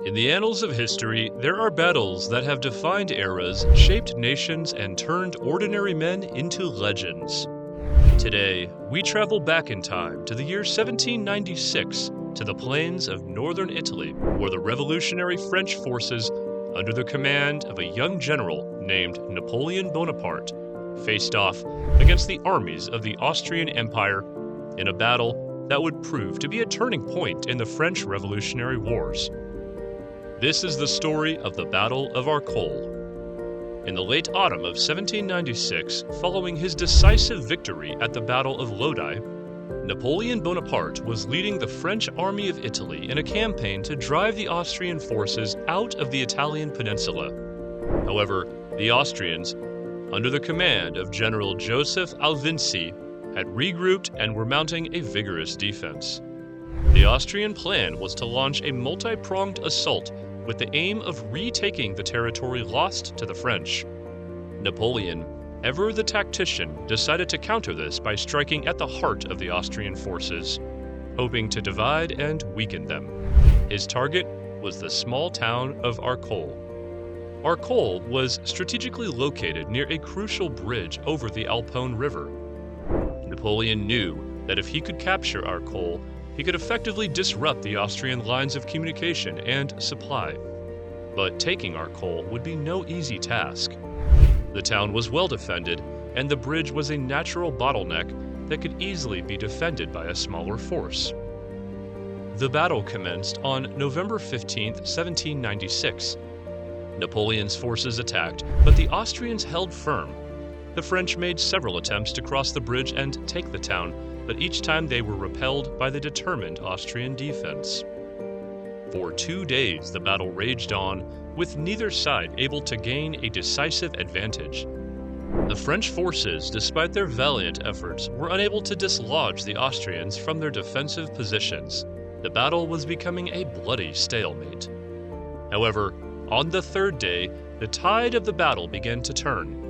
In the annals of history, there are battles that have defined eras, shaped nations, and turned ordinary men into legends. Today, we travel back in time to the year 1796 to the plains of northern Italy, where the revolutionary French forces, under the command of a young general named Napoleon Bonaparte, faced off against the armies of the Austrian Empire in a battle that would prove to be a turning point in the French Revolutionary Wars. This is the story of the Battle of Arcole. In the late autumn of 1796, following his decisive victory at the Battle of Lodi, Napoleon Bonaparte was leading the French army of Italy in a campaign to drive the Austrian forces out of the Italian peninsula. However, the Austrians, under the command of General Josef Alvinczi, had regrouped and were mounting a vigorous defense. The Austrian plan was to launch a multi-pronged assault with the aim of retaking the territory lost to the French. Napoleon, ever the tactician, decided to counter this by striking at the heart of the Austrian forces, hoping to divide and weaken them. His target was the small town of Arcole. Arcole was strategically located near a crucial bridge over the Alpone River. Napoleon knew that if he could capture Arcole, he could effectively disrupt the Austrian lines of communication and supply. But taking Arcole would be no easy task. The town was well defended, and the bridge was a natural bottleneck that could easily be defended by a smaller force. The battle commenced on November 15, 1796. Napoleon's forces attacked, but the Austrians held firm. The French made several attempts to cross the bridge and take the town, but each time they were repelled by the determined Austrian defense. For 2 days the battle raged on, with neither side able to gain a decisive advantage. The French forces, despite their valiant efforts, were unable to dislodge the Austrians from their defensive positions. The battle was becoming a bloody stalemate. However, on the third day, the tide of the battle began to turn.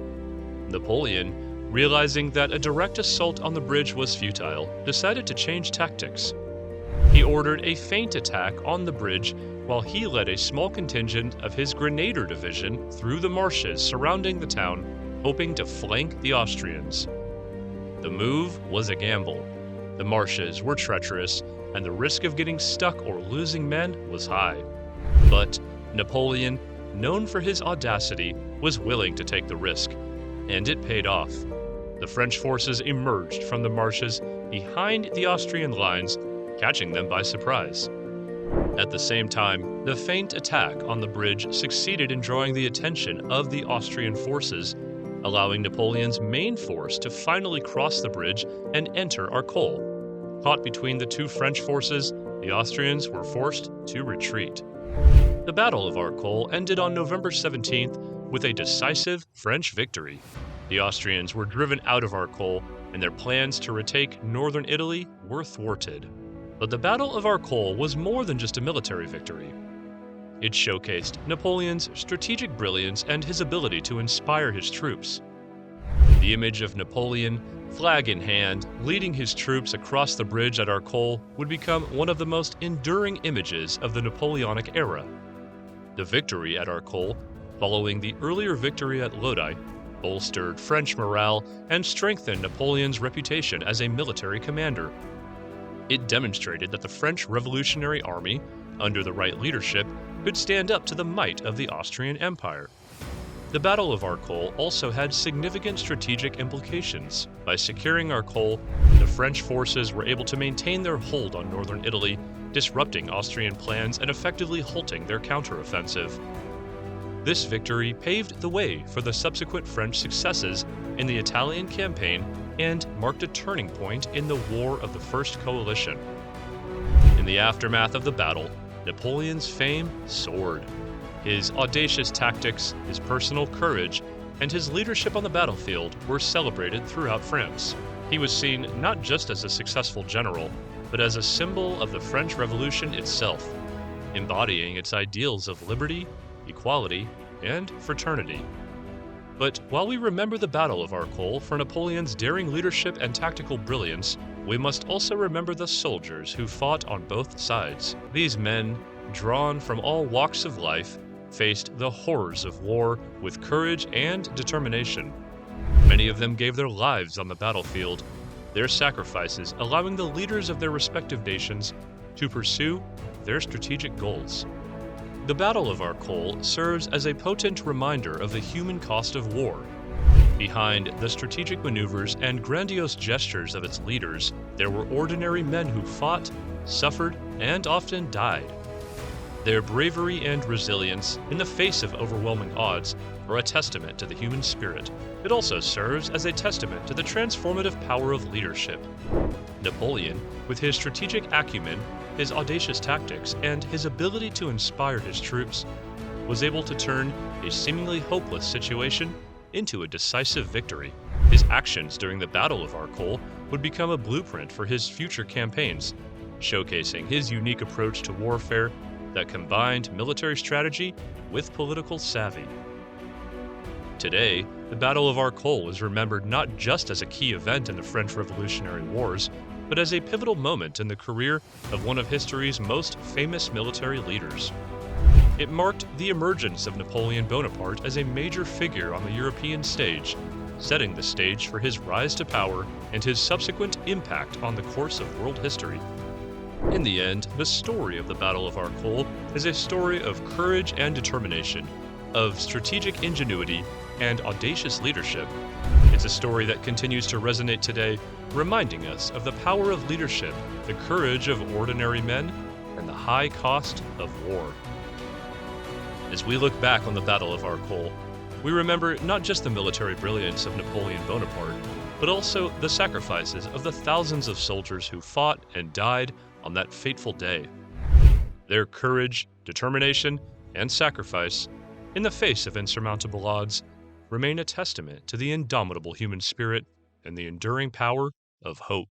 Napoleon, realizing that a direct assault on the bridge was futile, decided to change tactics. He ordered a feint attack on the bridge while he led a small contingent of his Grenadier division through the marshes surrounding the town, hoping to flank the Austrians. The move was a gamble. The marshes were treacherous, and the risk of getting stuck or losing men was high. But Napoleon, known for his audacity, was willing to take the risk, and it paid off. The French forces emerged from the marshes behind the Austrian lines, catching them by surprise. At the same time, the feint attack on the bridge succeeded in drawing the attention of the Austrian forces, allowing Napoleon's main force to finally cross the bridge and enter Arcole. Caught between the two French forces, the Austrians were forced to retreat. The Battle of Arcole ended on November 17th with a decisive French victory. The Austrians were driven out of Arcole, and their plans to retake northern Italy were thwarted. But the Battle of Arcole was more than just a military victory. It showcased Napoleon's strategic brilliance and his ability to inspire his troops. The image of Napoleon, flag in hand, leading his troops across the bridge at Arcole would become one of the most enduring images of the Napoleonic era. The victory at Arcole, following the earlier victory at Lodi, bolstered French morale and strengthened Napoleon's reputation as a military commander. It demonstrated that the French Revolutionary Army, under the right leadership, could stand up to the might of the Austrian Empire. The Battle of Arcole also had significant strategic implications. By securing Arcole, the French forces were able to maintain their hold on northern Italy, disrupting Austrian plans and effectively halting their counteroffensive. This victory paved the way for the subsequent French successes in the Italian campaign and marked a turning point in the War of the First Coalition. In the aftermath of the battle, Napoleon's fame soared. His audacious tactics, his personal courage, and his leadership on the battlefield were celebrated throughout France. He was seen not just as a successful general, but as a symbol of the French Revolution itself, embodying its ideals of liberty, equality, and fraternity. But while we remember the Battle of Arcole for Napoleon's daring leadership and tactical brilliance, we must also remember the soldiers who fought on both sides. These men, drawn from all walks of life, faced the horrors of war with courage and determination. Many of them gave their lives on the battlefield, their sacrifices allowing the leaders of their respective nations to pursue their strategic goals. The Battle of Arcole serves as a potent reminder of the human cost of war. Behind the strategic maneuvers and grandiose gestures of its leaders, there were ordinary men who fought, suffered, and often died. Their bravery and resilience in the face of overwhelming odds are a testament to the human spirit. It also serves as a testament to the transformative power of leadership. Napoleon, with his strategic acumen, his audacious tactics, and his ability to inspire his troops, was able to turn a seemingly hopeless situation into a decisive victory. His actions during the Battle of Arcole would become a blueprint for his future campaigns, showcasing his unique approach to warfare that combined military strategy with political savvy. Today, the Battle of Arcole is remembered not just as a key event in the French Revolutionary Wars, but as a pivotal moment in the career of one of history's most famous military leaders. It marked the emergence of Napoleon Bonaparte as a major figure on the European stage, setting the stage for his rise to power and his subsequent impact on the course of world history. In the end, the story of the Battle of Arcole is a story of courage and determination, of strategic ingenuity and audacious leadership. It's a story that continues to resonate today, reminding us of the power of leadership, the courage of ordinary men, and the high cost of war. As we look back on the Battle of Arcole, we remember not just the military brilliance of Napoleon Bonaparte, but also the sacrifices of the thousands of soldiers who fought and died on that fateful day. Their courage, determination, and sacrifice, in the face of insurmountable odds, remain a testament to the indomitable human spirit and the enduring power of hope.